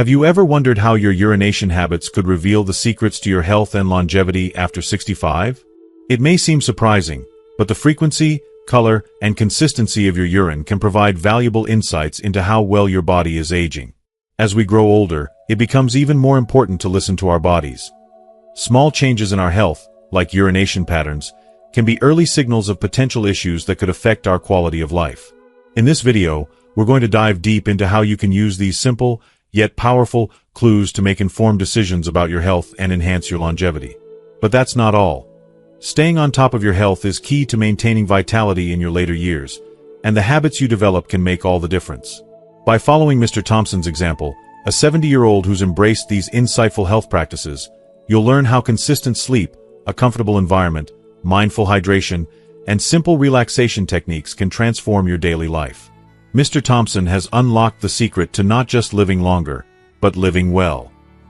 Have you ever wondered how your urination habits could reveal the secrets to your health and longevity after 65? It may seem surprising, but the frequency, color, and consistency of your urine can provide valuable insights into how well your body is aging. As we grow older, it becomes even more important to listen to our bodies. Small changes in our health, like urination patterns, can be early signals of potential issues that could affect our quality of life. In this video, we're going to dive deep into how you can use these simple, yet powerful, clues to make informed decisions about your health and enhance your longevity. But that's not all. Staying on top of your health is key to maintaining vitality in your later years, and the habits you develop can make all the difference. By following Mr. Thompson's example, a 70-year-old who's embraced these insightful health practices, you'll learn how consistent sleep, a comfortable environment, mindful hydration, and simple relaxation techniques can transform your daily life. Mr. Thompson has unlocked the secret to not just living longer, but living well.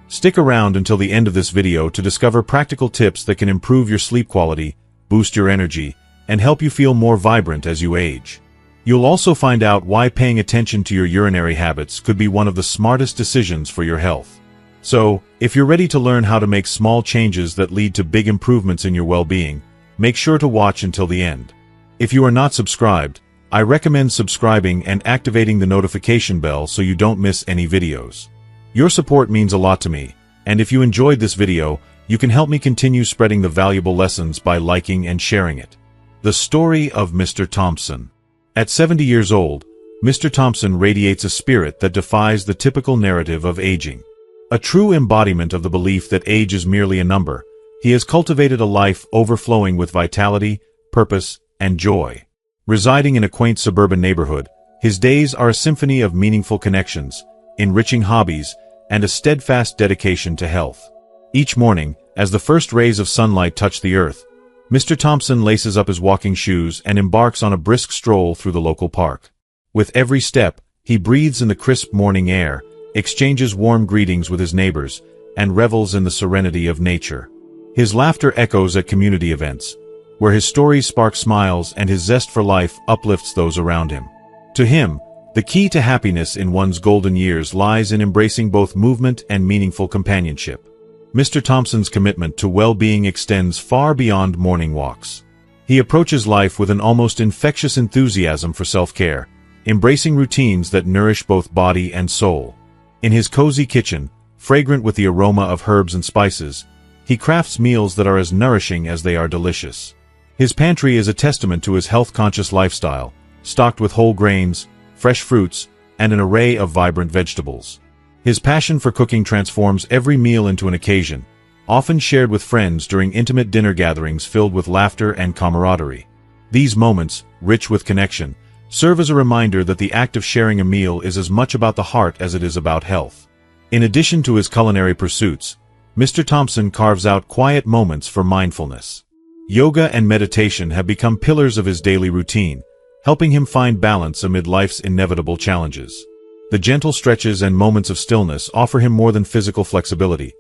Stick around until the end of this video to discover practical tips that can improve your sleep quality, boost your energy, and help you feel more vibrant as you age. You'll also find out why paying attention to your urinary habits could be one of the smartest decisions for your health. So, if you're ready to learn how to make small changes that lead to big improvements in your well-being, make sure to watch until the end. If you are not subscribed, I recommend subscribing and activating the notification bell so you don't miss any videos. Your support means a lot to me, and if you enjoyed this video, you can help me continue spreading the valuable lessons by liking and sharing it. The story of Mr. Thompson. At 70 years old, Mr. Thompson radiates a spirit that defies the typical narrative of aging. A true embodiment of the belief that age is merely a number, he has cultivated a life overflowing with vitality, purpose, and joy. Residing in a quaint suburban neighborhood, his days are a symphony of meaningful connections, enriching hobbies, and a steadfast dedication to health. Each morning, as the first rays of sunlight touch the earth, Mr. Thompson laces up his walking shoes and embarks on a brisk stroll through the local park. With every step, he breathes in the crisp morning air, exchanges warm greetings with his neighbors, and revels in the serenity of nature. His laughter echoes at community events, where his stories spark smiles and his zest for life uplifts those around him. To him, the key to happiness in one's golden years lies in embracing both movement and meaningful companionship. Mr. Thompson's commitment to well-being extends far beyond morning walks. He approaches life with an almost infectious enthusiasm for self-care, embracing routines that nourish both body and soul. In his cozy kitchen, fragrant with the aroma of herbs and spices, he crafts meals that are as nourishing as they are delicious. His pantry is a testament to his health-conscious lifestyle, stocked with whole grains, fresh fruits, and an array of vibrant vegetables. His passion for cooking transforms every meal into an occasion, often shared with friends during intimate dinner gatherings filled with laughter and camaraderie. These moments, rich with connection, serve as a reminder that the act of sharing a meal is as much about the heart as it is about health. In addition to his culinary pursuits, Mr. Thompson carves out quiet moments for mindfulness. Yoga and meditation have become pillars of his daily routine, helping him find balance amid life's inevitable challenges. The gentle stretches and moments of stillness offer him more than physical flexibility.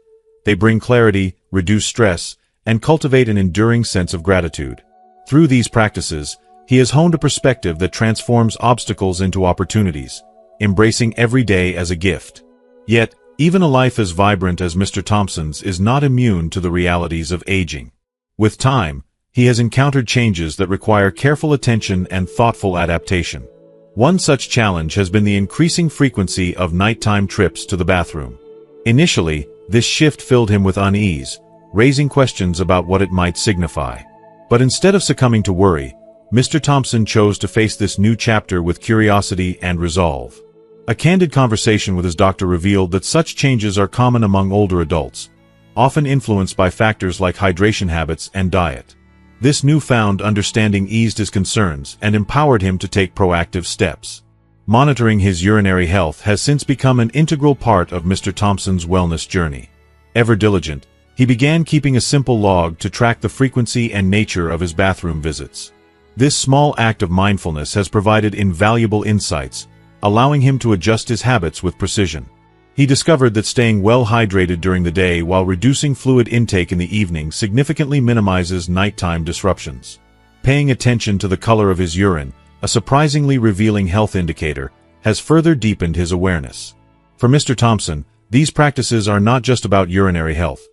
They bring clarity, reduce stress, and cultivate an enduring sense of gratitude. Through these practices, he has honed a perspective that transforms obstacles into opportunities, embracing every day as a gift. Yet, even a life as vibrant as Mr. Thompson's is not immune to the realities of aging. With time, he has encountered changes that require careful attention and thoughtful adaptation. One such challenge has been the increasing frequency of nighttime trips to the bathroom. Initially, this shift filled him with unease, raising questions about what it might signify. But instead of succumbing to worry, Mr. Thompson chose to face this new chapter with curiosity and resolve. A candid conversation with his doctor revealed that such changes are common among older adults, often influenced by factors like hydration habits and diet. This newfound understanding eased his concerns and empowered him to take proactive steps. Monitoring his urinary health has since become an integral part of Mr. Thompson's wellness journey. Ever diligent, he began keeping a simple log to track the frequency and nature of his bathroom visits. This small act of mindfulness has provided invaluable insights, allowing him to adjust his habits with precision. He discovered that staying well hydrated during the day while reducing fluid intake in the evening significantly minimizes nighttime disruptions. Paying attention to the color of his urine, a surprisingly revealing health indicator, has further deepened his awareness. For Mr. Thompson, These practices are not just about urinary health.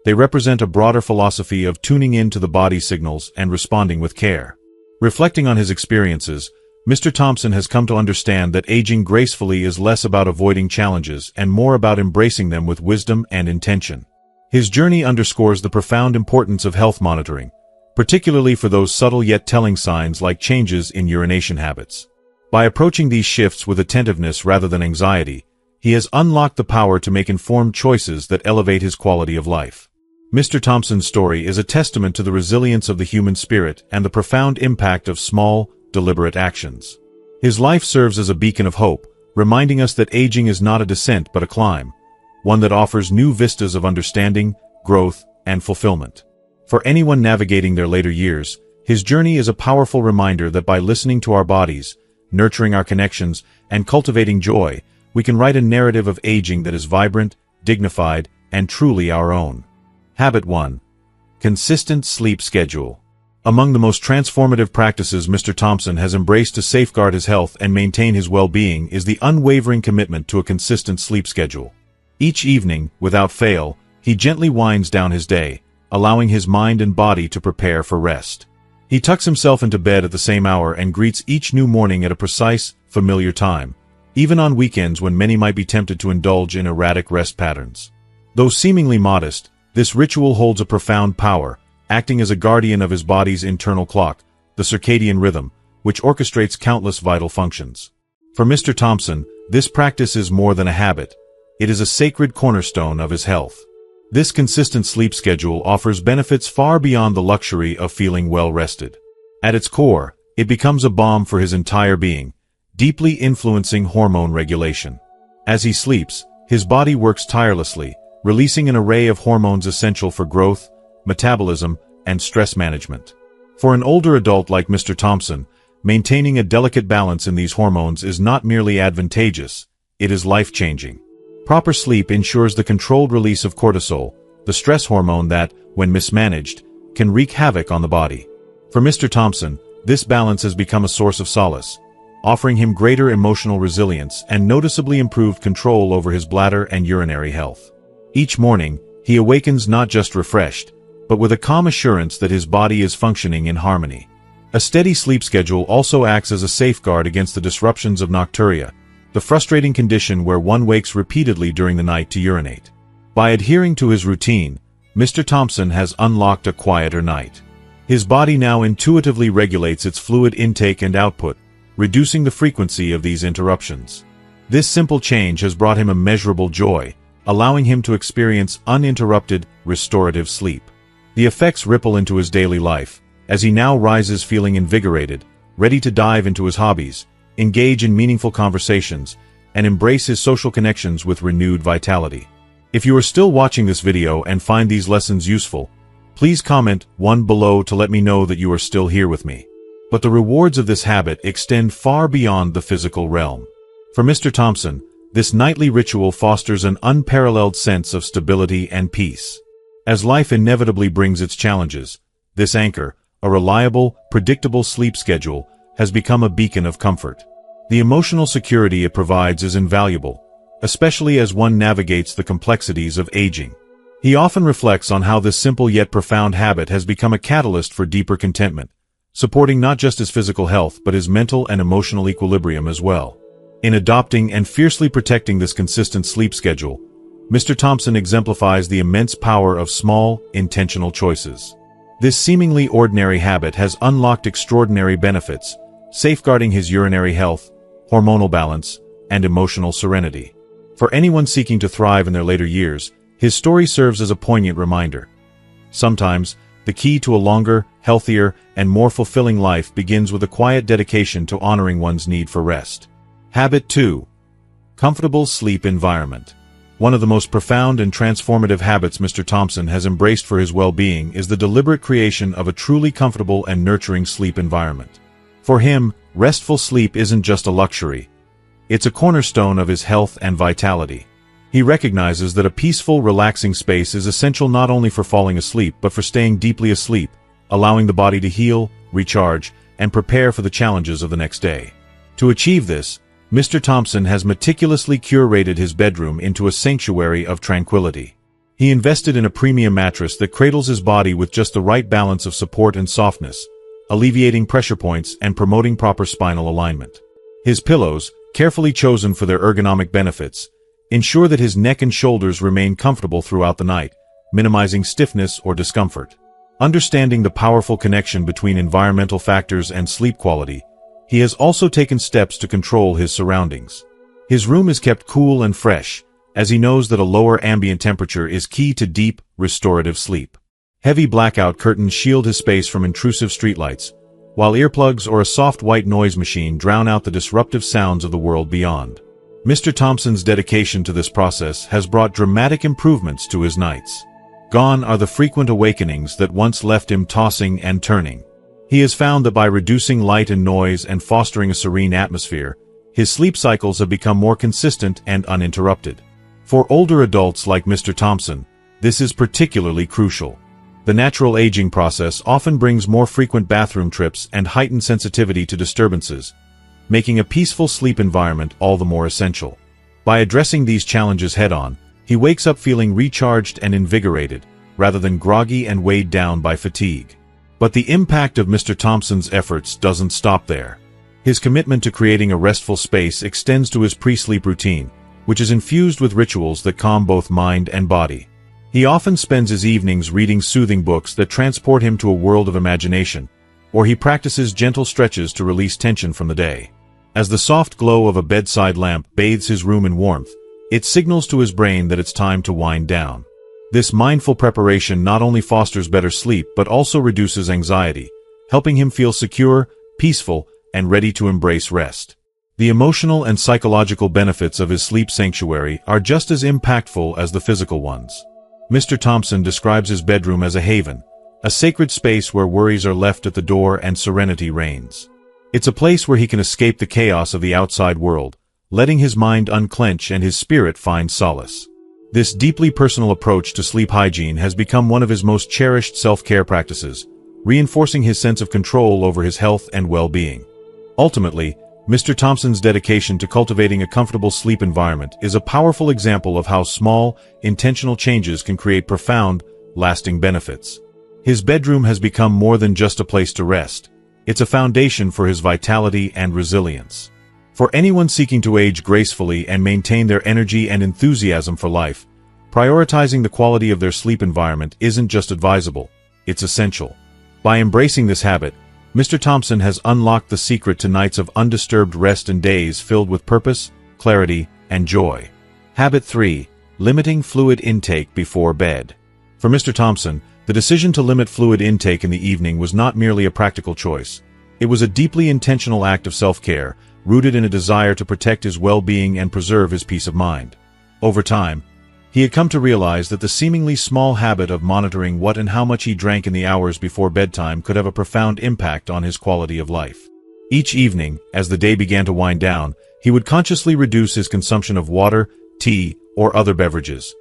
They represent a broader philosophy of tuning in to the body's signals and responding with care. Reflecting on his experiences, Mr. Thompson has come to understand that aging gracefully is less about avoiding challenges and more about embracing them with wisdom and intention. His journey underscores the profound importance of health monitoring, particularly for those subtle yet telling signs like changes in urination habits. By approaching these shifts with attentiveness rather than anxiety, he has unlocked the power to make informed choices that elevate his quality of life. Mr. Thompson's story is a testament to the resilience of the human spirit and the profound impact of small, deliberate actions. His life serves as a beacon of hope, reminding us that aging is not a descent but a climb, one that offers new vistas of understanding, growth, and fulfillment. For anyone navigating their later years, his journey is a powerful reminder that by listening to our bodies, nurturing our connections, and cultivating joy, we can write a narrative of aging that is vibrant, dignified, and truly our own. Habit 1. Consistent sleep schedule. Among the most transformative practices Mr. Thompson has embraced to safeguard his health and maintain his well-being is the unwavering commitment to a consistent sleep schedule. Each evening, without fail, he gently winds down his day, allowing his mind and body to prepare for rest. He tucks himself into bed at the same hour and greets each new morning at a precise, familiar time, even on weekends when many might be tempted to indulge in erratic rest patterns. Though seemingly modest, this ritual holds a profound power, acting as a guardian of his body's internal clock, the circadian rhythm, which orchestrates countless vital functions. For Mr. Thompson, this practice is more than a habit. It is a sacred cornerstone of his health. This consistent sleep schedule offers benefits far beyond the luxury of feeling well-rested. At its core, it becomes a balm for his entire being, deeply influencing hormone regulation. As he sleeps, his body works tirelessly, releasing an array of hormones essential for growth, metabolism, and stress management. For an older adult like Mr. Thompson, maintaining a delicate balance in these hormones is not merely advantageous, it is life-changing. Proper sleep ensures the controlled release of cortisol, the stress hormone that, when mismanaged, can wreak havoc on the body. For Mr. Thompson, this balance has become a source of solace, offering him greater emotional resilience and noticeably improved control over his bladder and urinary health. Each morning, he awakens not just refreshed, but with a calm assurance that his body is functioning in harmony. A steady sleep schedule also acts as a safeguard against the disruptions of nocturia, the frustrating condition where one wakes repeatedly during the night to urinate. By adhering to his routine, Mr. Thompson has unlocked a quieter night. His body now intuitively regulates its fluid intake and output, reducing the frequency of these interruptions. This simple change has brought him immeasurable joy, allowing him to experience uninterrupted, restorative sleep. The effects ripple into his daily life, as he now rises feeling invigorated, ready to dive into his hobbies, engage in meaningful conversations, and embrace his social connections with renewed vitality. If you are still watching this video and find these lessons useful, please comment 1 below to let me know that you are still here with me. But the rewards of this habit extend far beyond the physical realm. For Mr. Thompson, this nightly ritual fosters an unparalleled sense of stability and peace. As life inevitably brings its challenges, this anchor, a reliable, predictable sleep schedule, has become a beacon of comfort. The emotional security it provides is invaluable, especially as one navigates the complexities of aging. He often reflects on how this simple yet profound habit has become a catalyst for deeper contentment, supporting not just his physical health but his mental and emotional equilibrium as well. In adopting and fiercely protecting this consistent sleep schedule, Mr. Thompson exemplifies the immense power of small, intentional choices. This seemingly ordinary habit has unlocked extraordinary benefits, safeguarding his urinary health, hormonal balance, and emotional serenity. For anyone seeking to thrive in their later years, his story serves as a poignant reminder. Sometimes, the key to a longer, healthier, and more fulfilling life begins with a quiet dedication to honoring one's need for rest. Habit 2. Comfortable sleep environment. One of the most profound and transformative habits Mr. Thompson has embraced for his well-being is the deliberate creation of a truly comfortable and nurturing sleep environment. For him, restful sleep isn't just a luxury. It's a cornerstone of his health and vitality. He recognizes that a peaceful, relaxing space is essential not only for falling asleep but for staying deeply asleep, allowing the body to heal, recharge, and prepare for the challenges of the next day. To achieve this, Mr. Thompson has meticulously curated his bedroom into a sanctuary of tranquility. He invested in a premium mattress that cradles his body with just the right balance of support and softness, alleviating pressure points and promoting proper spinal alignment. His pillows, carefully chosen for their ergonomic benefits, ensure that his neck and shoulders remain comfortable throughout the night, minimizing stiffness or discomfort. Understanding the powerful connection between environmental factors and sleep quality, he has also taken steps to control his surroundings. His room is kept cool and fresh, as he knows that a lower ambient temperature is key to deep, restorative sleep. Heavy blackout curtains shield his space from intrusive streetlights, while earplugs or a soft white noise machine drown out the disruptive sounds of the world beyond. Mr. Thompson's dedication to this process has brought dramatic improvements to his nights. Gone are the frequent awakenings that once left him tossing and turning. He has found that by reducing light and noise and fostering a serene atmosphere, his sleep cycles have become more consistent and uninterrupted. For older adults like Mr. Thompson, this is particularly crucial. The natural aging process often brings more frequent bathroom trips and heightened sensitivity to disturbances, making a peaceful sleep environment all the more essential. By addressing these challenges head-on, he wakes up feeling recharged and invigorated, rather than groggy and weighed down by fatigue. But the impact of Mr. Thompson's efforts doesn't stop there. His commitment to creating a restful space extends to his pre-sleep routine, which is infused with rituals that calm both mind and body. He often spends his evenings reading soothing books that transport him to a world of imagination, or he practices gentle stretches to release tension from the day. As the soft glow of a bedside lamp bathes his room in warmth, it signals to his brain that it's time to wind down. This mindful preparation not only fosters better sleep but also reduces anxiety, helping him feel secure, peaceful, and ready to embrace rest. The emotional and psychological benefits of his sleep sanctuary are just as impactful as the physical ones. Mr. Thompson describes his bedroom as a haven, a sacred space where worries are left at the door and serenity reigns. It's a place where he can escape the chaos of the outside world, letting his mind unclench and his spirit find solace. This deeply personal approach to sleep hygiene has become one of his most cherished self-care practices, reinforcing his sense of control over his health and well-being. Ultimately, Mr. Thompson's dedication to cultivating a comfortable sleep environment is a powerful example of how small, intentional changes can create profound, lasting benefits. His bedroom has become more than just a place to rest. It's a foundation for his vitality and resilience. For anyone seeking to age gracefully and maintain their energy and enthusiasm for life, prioritizing the quality of their sleep environment isn't just advisable, it's essential. By embracing this habit, Mr. Thompson has unlocked the secret to nights of undisturbed rest and days filled with purpose, clarity, and joy. Habit 3. Limiting fluid intake before bed. For Mr. Thompson, the decision to limit fluid intake in the evening was not merely a practical choice. It was a deeply intentional act of self-care, rooted in a desire to protect his well-being and preserve his peace of mind. Over time, he had come to realize that the seemingly small habit of monitoring what and how much he drank in the hours before bedtime could have a profound impact on his quality of life. Each evening, as the day began to wind down, he would consciously reduce his consumption of water, tea, or other beverages,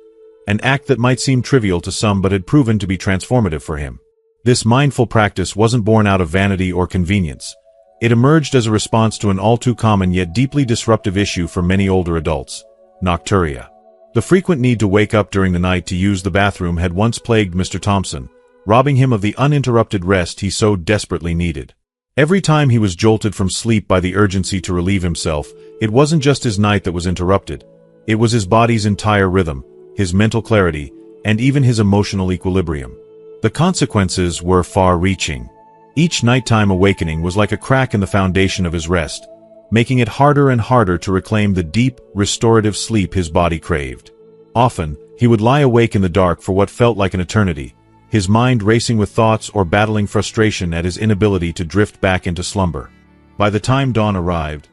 an act that might seem trivial to some but had proven to be transformative for him. This mindful practice wasn't born out of vanity or convenience. It emerged as a response to an all-too-common yet deeply disruptive issue for many older adults: nocturia. The frequent need to wake up during the night to use the bathroom had once plagued Mr. Thompson, robbing him of the uninterrupted rest he so desperately needed. Every time he was jolted from sleep by the urgency to relieve himself, it wasn't just his night that was interrupted. It was his body's entire rhythm, his mental clarity, and even his emotional equilibrium. The consequences were far-reaching. Each nighttime awakening was like a crack in the foundation of his rest, making it harder and harder to reclaim the deep, restorative sleep his body craved. Often, he would lie awake in the dark for what felt like an eternity, his mind racing with thoughts or battling frustration at his inability to drift back into slumber. By the time dawn arrived,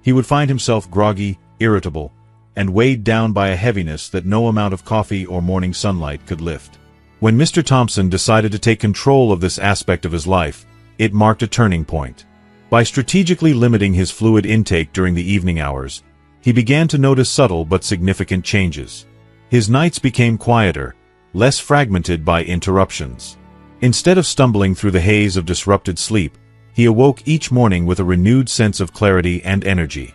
he would find himself groggy, irritable, and weighed down by a heaviness that no amount of coffee or morning sunlight could lift. When Mr. Thompson decided to take control of this aspect of his life, it marked a turning point. By strategically limiting his fluid intake during the evening hours, he began to notice subtle but significant changes. His nights became quieter, less fragmented by interruptions. Instead of stumbling through the haze of disrupted sleep, he awoke each morning with a renewed sense of clarity and energy.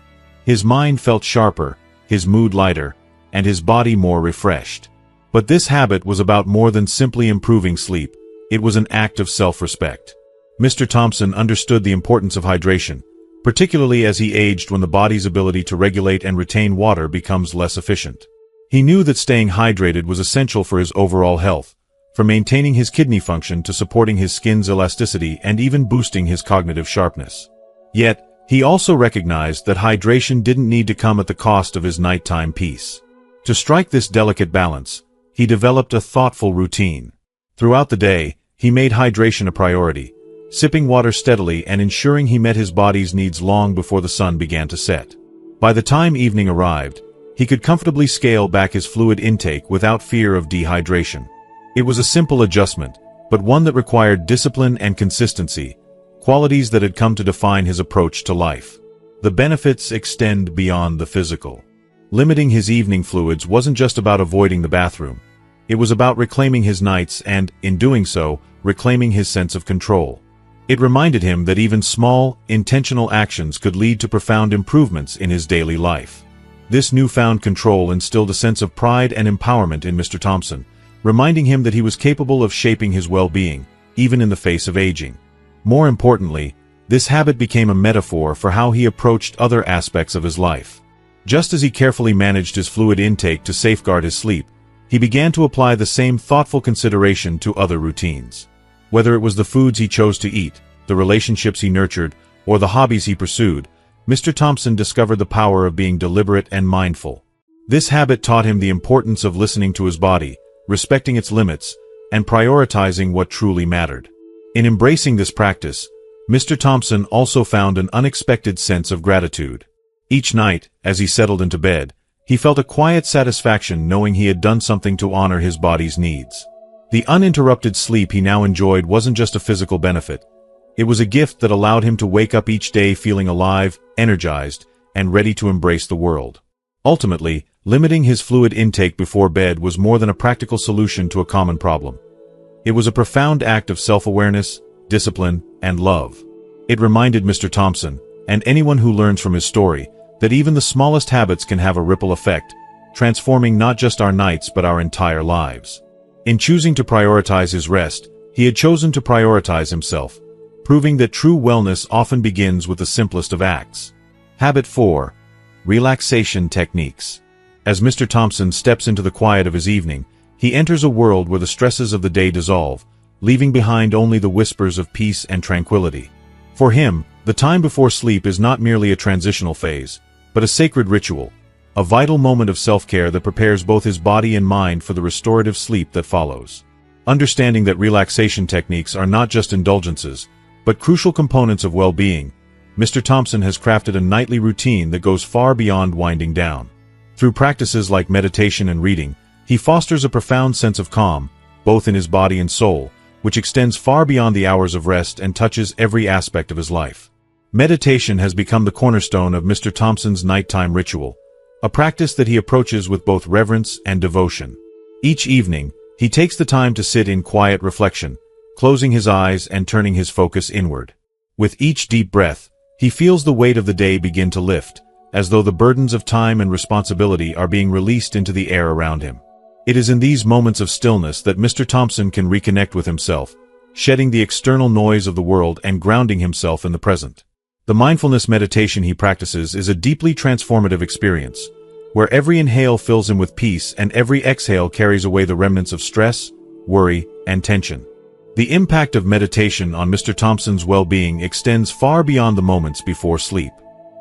His mind felt sharper, his mood lighter, and his body more refreshed. But this habit was about more than simply improving sleep. It was an act of self-respect. Mr. Thompson understood the importance of hydration, particularly as he aged when the body's ability to regulate and retain water becomes less efficient. He knew that staying hydrated was essential for his overall health, from maintaining his kidney function to supporting his skin's elasticity and even boosting his cognitive sharpness. Yet, he also recognized that hydration didn't need to come at the cost of his nighttime peace. To strike this delicate balance, he developed a thoughtful routine. Throughout the day, he made hydration a priority, sipping water steadily and ensuring he met his body's needs long before the sun began to set. By the time evening arrived, he could comfortably scale back his fluid intake without fear of dehydration. It was a simple adjustment, but one that required discipline and consistency, qualities that had come to define his approach to life. The benefits extend beyond the physical. Limiting his evening fluids wasn't just about avoiding the bathroom. It was about reclaiming his nights and, in doing so, reclaiming his sense of control. It reminded him that even small, intentional actions could lead to profound improvements in his daily life. This newfound control instilled a sense of pride and empowerment in Mr. Thompson, reminding him that he was capable of shaping his well-being, even in the face of aging. More importantly, this habit became a metaphor for how he approached other aspects of his life. Just as he carefully managed his fluid intake to safeguard his sleep, he began to apply the same thoughtful consideration to other routines. Whether it was the foods he chose to eat, the relationships he nurtured, or the hobbies he pursued, Mr. Thompson discovered the power of being deliberate and mindful. This habit taught him the importance of listening to his body, respecting its limits, and prioritizing what truly mattered. In embracing this practice, Mr. Thompson also found an unexpected sense of gratitude. Each night, as he settled into bed, he felt a quiet satisfaction knowing he had done something to honor his body's needs. The uninterrupted sleep he now enjoyed wasn't just a physical benefit. It was a gift that allowed him to wake up each day feeling alive, energized, and ready to embrace the world. Ultimately, limiting his fluid intake before bed was more than a practical solution to a common problem. It was a profound act of self-awareness, discipline, and love. It reminded Mr. Thompson, and anyone who learns from his story, that even the smallest habits can have a ripple effect, transforming not just our nights but our entire lives. In choosing to prioritize his rest, he had chosen to prioritize himself, proving that true wellness often begins with the simplest of acts. Habit 4. Relaxation techniques. As Mr. Thompson steps into the quiet of his evening, he enters a world where the stresses of the day dissolve, leaving behind only the whispers of peace and tranquility. For him, the time before sleep is not merely a transitional phase, but a sacred ritual, a vital moment of self-care that prepares both his body and mind for the restorative sleep that follows. Understanding that relaxation techniques are not just indulgences, but crucial components of well-being, Mr. Thompson has crafted a nightly routine that goes far beyond winding down. Through practices like meditation and reading, he fosters a profound sense of calm, both in his body and soul, which extends far beyond the hours of rest and touches every aspect of his life. Meditation has become the cornerstone of Mr. Thompson's nighttime ritual, a practice that he approaches with both reverence and devotion. Each evening, he takes the time to sit in quiet reflection, closing his eyes and turning his focus inward. With each deep breath, he feels the weight of the day begin to lift, as though the burdens of time and responsibility are being released into the air around him. It is in these moments of stillness that Mr. Thompson can reconnect with himself, shedding the external noise of the world and grounding himself in the present. The mindfulness meditation he practices is a deeply transformative experience, where every inhale fills him with peace and every exhale carries away the remnants of stress, worry, and tension. The impact of meditation on Mr. Thompson's well-being extends far beyond the moments before sleep.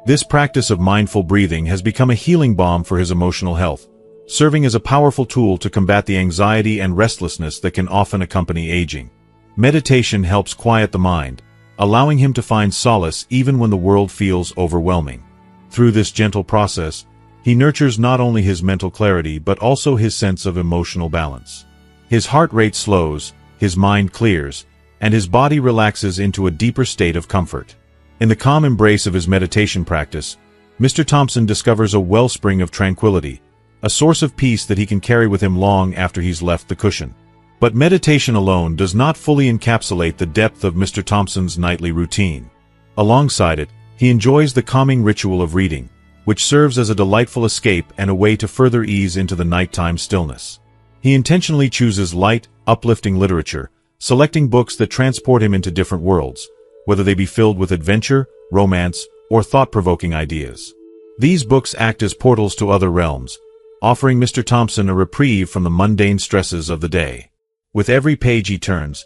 This practice of mindful breathing has become a healing balm for his emotional health, serving as a powerful tool to combat the anxiety and restlessness that can often accompany aging. Meditation helps quiet the mind, allowing him to find solace even when the world feels overwhelming. Through this gentle process, he nurtures not only his mental clarity but also his sense of emotional balance. His heart rate slows, his mind clears, and his body relaxes into a deeper state of comfort. In the calm embrace of his meditation practice, Mr. Thompson discovers a wellspring of tranquility, a source of peace that he can carry with him long after he's left the cushion. But meditation alone does not fully encapsulate the depth of Mr. Thompson's nightly routine. Alongside it, he enjoys the calming ritual of reading, which serves as a delightful escape and a way to further ease into the nighttime stillness. He intentionally chooses light, uplifting literature, selecting books that transport him into different worlds, whether they be filled with adventure, romance, or thought-provoking ideas. These books act as portals to other realms, offering Mr. Thompson a reprieve from the mundane stresses of the day. With every page he turns,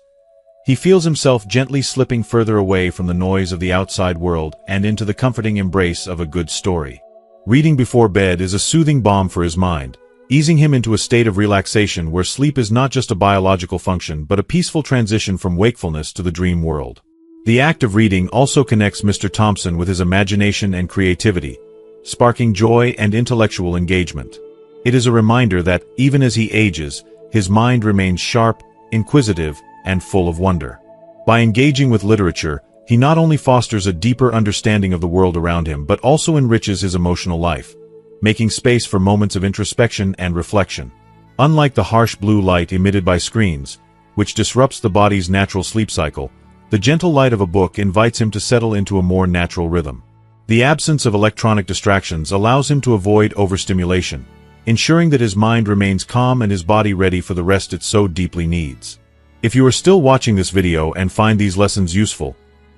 he feels himself gently slipping further away from the noise of the outside world and into the comforting embrace of a good story. Reading before bed is a soothing balm for his mind, easing him into a state of relaxation where sleep is not just a biological function but a peaceful transition from wakefulness to the dream world. The act of reading also connects Mr. Thompson with his imagination and creativity, sparking joy and intellectual engagement. It is a reminder that, even as he ages, his mind remains sharp, inquisitive, and full of wonder. By engaging with literature, he not only fosters a deeper understanding of the world around him but also enriches his emotional life, making space for moments of introspection and reflection. Unlike the harsh blue light emitted by screens, which disrupts the body's natural sleep cycle, the gentle light of a book invites him to settle into a more natural rhythm. The absence of electronic distractions allows him to avoid overstimulation, ensuring that his mind remains calm and his body ready for the rest it so deeply needs. If you are still watching this video and find these lessons useful,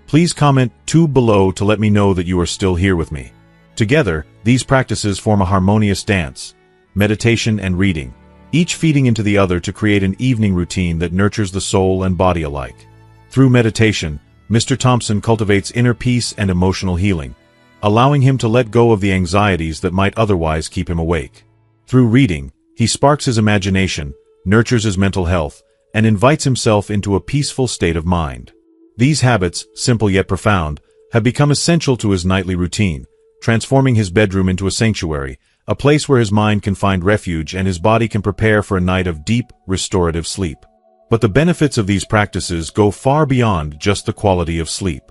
please comment 2 below to let me know that you are still here with me. Together, these practices form a harmonious dance, meditation and reading, each feeding into the other to create an evening routine that nurtures the soul and body alike. Through meditation, Mr. Thompson cultivates inner peace and emotional healing, allowing him to let go of the anxieties that might otherwise keep him awake. Through reading, he sparks his imagination, nurtures his mental health, and invites himself into a peaceful state of mind. These habits, simple yet profound, have become essential to his nightly routine, transforming his bedroom into a sanctuary, a place where his mind can find refuge and his body can prepare for a night of deep, restorative sleep. But the benefits of these practices go far beyond just the quality of sleep.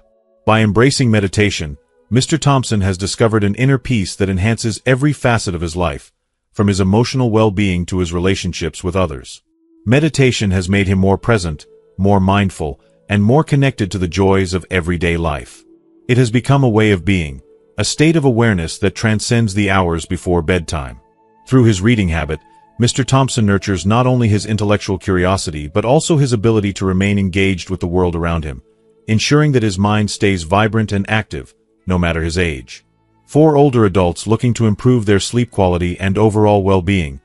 By embracing meditation, Mr. Thompson has discovered an inner peace that enhances every facet of his life, from his emotional well-being to his relationships with others. Meditation has made him more present, more mindful, and more connected to the joys of everyday life. It has become a way of being, a state of awareness that transcends the hours before bedtime. Through his reading habit, Mr. Thompson nurtures not only his intellectual curiosity but also his ability to remain engaged with the world around him, ensuring that his mind stays vibrant and active, no matter his age. For older adults looking to improve their sleep quality and overall well-being,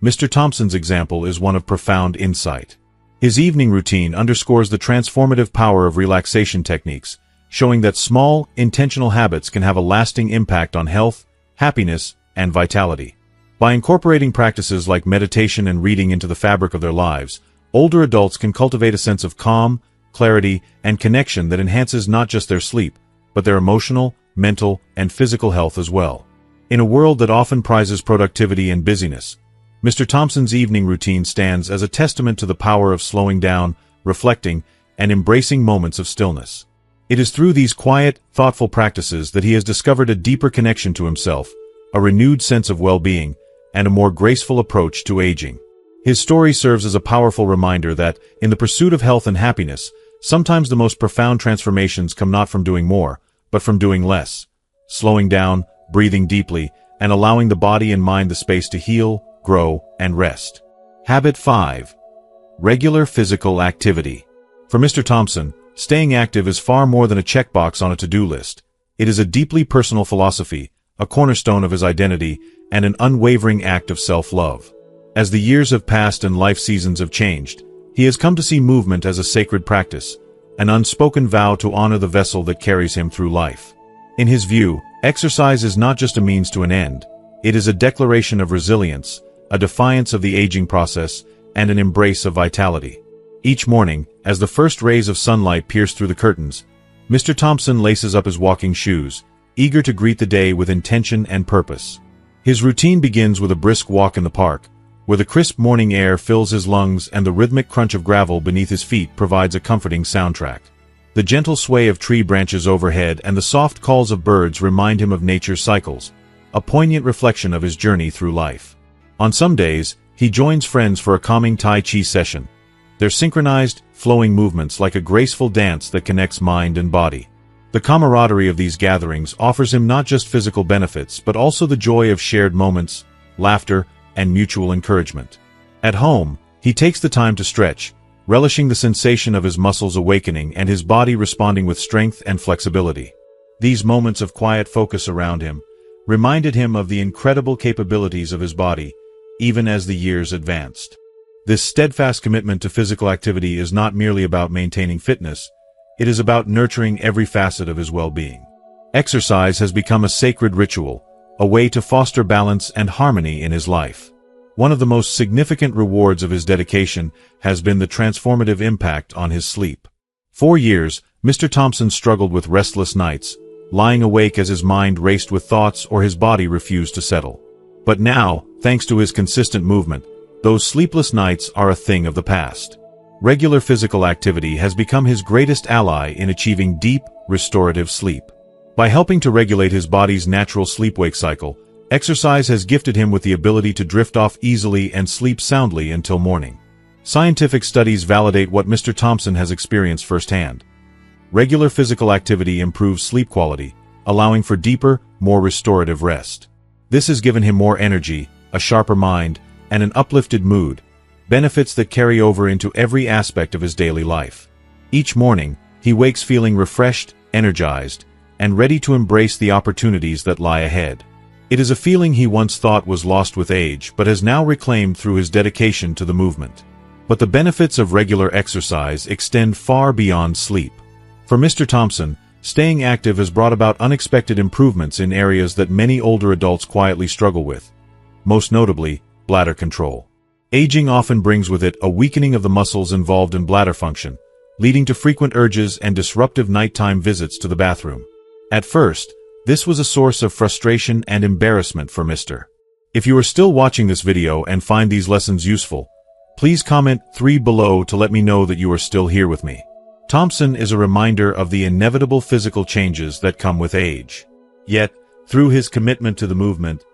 Mr. Thompson's example is one of profound insight. His evening routine underscores the transformative power of relaxation techniques, showing that small, intentional habits can have a lasting impact on health, happiness, and vitality. By incorporating practices like meditation and reading into the fabric of their lives, older adults can cultivate a sense of calm, clarity, and connection that enhances not just their sleep, but their emotional, mental, and physical health as well. In a world that often prizes productivity and busyness, Mr. Thompson's evening routine stands as a testament to the power of slowing down, reflecting, and embracing moments of stillness. It is through these quiet, thoughtful practices that he has discovered a deeper connection to himself, a renewed sense of well-being, and a more graceful approach to aging. His story serves as a powerful reminder that, in the pursuit of health and happiness, sometimes the most profound transformations come not from doing more, but from doing less, slowing down, breathing deeply, and allowing the body and mind the space to heal, grow, and rest. Habit 5. Regular physical activity. For Mr. Thompson, staying active is far more than a checkbox on a to-do list. It is a deeply personal philosophy, a cornerstone of his identity, and an unwavering act of self-love. As the years have passed and life seasons have changed, he has come to see movement as a sacred practice, an unspoken vow to honor the vessel that carries him through life. In his view, exercise is not just a means to an end. It is a declaration of resilience, a defiance of the aging process, and an embrace of vitality. Each morning, as the first rays of sunlight pierce through the curtains, Mr. Thompson laces up his walking shoes, eager to greet the day with intention and purpose. His routine begins with a brisk walk in the park, where the crisp morning air fills his lungs and the rhythmic crunch of gravel beneath his feet provides a comforting soundtrack. The gentle sway of tree branches overhead and the soft calls of birds remind him of nature's cycles, a poignant reflection of his journey through life. On some days, he joins friends for a calming Tai Chi session, their synchronized, flowing movements like a graceful dance that connects mind and body. The camaraderie of these gatherings offers him not just physical benefits but also the joy of shared moments, laughter, and mutual encouragement. At home, he takes the time to stretch, relishing the sensation of his muscles awakening and his body responding with strength and flexibility. These moments of quiet focus around him reminded him of the incredible capabilities of his body, even as the years advanced. This steadfast commitment to physical activity is not merely about maintaining fitness, it is about nurturing every facet of his well-being. Exercise has become a sacred ritual, a way to foster balance and harmony in his life. One of the most significant rewards of his dedication has been the transformative impact on his sleep. For years, Mr. Thompson struggled with restless nights, lying awake as his mind raced with thoughts or his body refused to settle. But now, thanks to his consistent movement, those sleepless nights are a thing of the past. Regular physical activity has become his greatest ally in achieving deep, restorative sleep. By helping to regulate his body's natural sleep-wake cycle, exercise has gifted him with the ability to drift off easily and sleep soundly until morning. Scientific studies validate what Mr. Thompson has experienced firsthand. Regular physical activity improves sleep quality, allowing for deeper, more restorative rest. This has given him more energy, a sharper mind, and an uplifted mood, benefits that carry over into every aspect of his daily life. Each morning, he wakes feeling refreshed, energized, and ready to embrace the opportunities that lie ahead. It is a feeling he once thought was lost with age but has now reclaimed through his dedication to the movement. But the benefits of regular exercise extend far beyond sleep. For Mr. Thompson, staying active has brought about unexpected improvements in areas that many older adults quietly struggle with, most notably, bladder control. Aging often brings with it a weakening of the muscles involved in bladder function, leading to frequent urges and disruptive nighttime visits to the bathroom. At first, this was a source of frustration and embarrassment for Mr. If you are still watching this video and find these lessons useful, please comment 3 below to let me know that you are still here with me. Thompson is a reminder of the inevitable physical changes that come with age. Yet, through his commitment to the movement,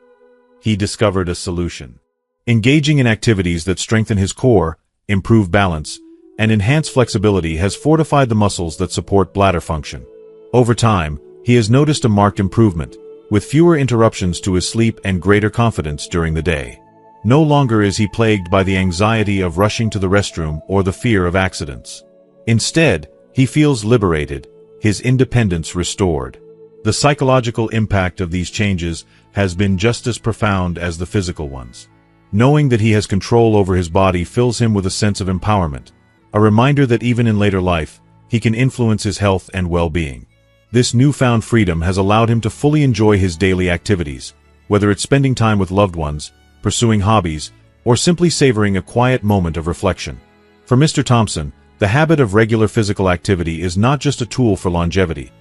he discovered a solution. Engaging in activities that strengthen his core, improve balance, and enhance flexibility has fortified the muscles that support bladder function. Over time, he has noticed a marked improvement, with fewer interruptions to his sleep and greater confidence during the day. No longer is he plagued by the anxiety of rushing to the restroom or the fear of accidents. Instead, he feels liberated, his independence restored. The psychological impact of these changes has been just as profound as the physical ones. Knowing that he has control over his body fills him with a sense of empowerment, a reminder that even in later life, he can influence his health and well-being. This newfound freedom has allowed him to fully enjoy his daily activities, whether it's spending time with loved ones, pursuing hobbies, or simply savoring a quiet moment of reflection. For Mr. Thompson, the habit of regular physical activity is not just a tool for longevity.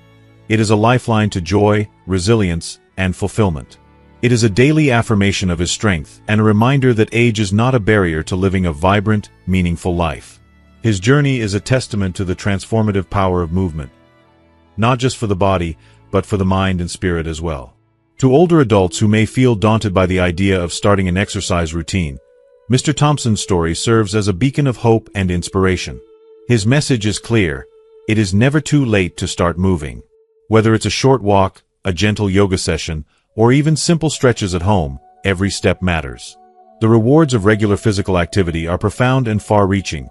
It is a lifeline to joy, resilience, and fulfillment. It is a daily affirmation of his strength and a reminder that age is not a barrier to living a vibrant, meaningful life. His journey is a testament to the transformative power of movement, not just for the body, but for the mind and spirit as well. To older adults who may feel daunted by the idea of starting an exercise routine, Mr. Thompson's story serves as a beacon of hope and inspiration. His message is clear: it is never too late to start moving. Whether it's a short walk, a gentle yoga session, or even simple stretches at home, every step matters. The rewards of regular physical activity are profound and far-reaching: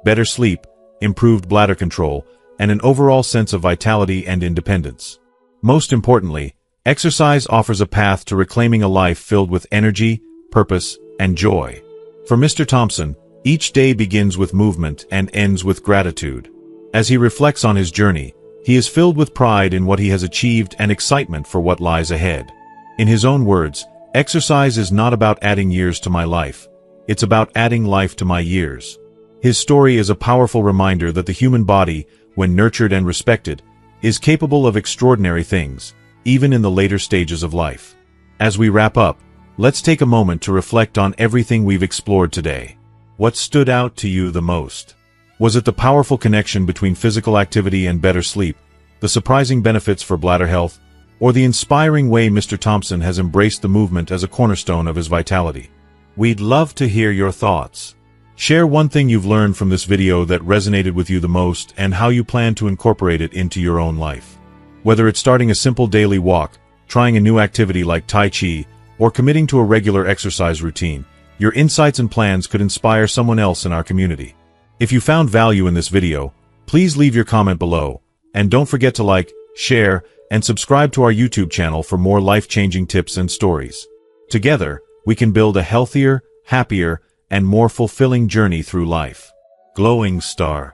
better sleep, improved bladder control, and an overall sense of vitality and independence. Most importantly, exercise offers a path to reclaiming a life filled with energy, purpose, and joy. For Mr. Thompson, each day begins with movement and ends with gratitude. As he reflects on his journey, he is filled with pride in what he has achieved and excitement for what lies ahead. In his own words, exercise is not about adding years to my life, it's about adding life to my years. His story is a powerful reminder that the human body, when nurtured and respected, is capable of extraordinary things, even in the later stages of life. As we wrap up, let's take a moment to reflect on everything we've explored today. What stood out to you the most? Was it the powerful connection between physical activity and better sleep, the surprising benefits for bladder health, or the inspiring way Mr. Thompson has embraced the movement as a cornerstone of his vitality? We'd love to hear your thoughts. Share one thing you've learned from this video that resonated with you the most and how you plan to incorporate it into your own life. Whether it's starting a simple daily walk, trying a new activity like Tai Chi, or committing to a regular exercise routine, your insights and plans could inspire someone else in our community. If you found value in this video, please leave your comment below, and don't forget to like, share, and subscribe to our YouTube channel for more life-changing tips and stories. Together, we can build a healthier, happier, and more fulfilling journey through life. Glowing star.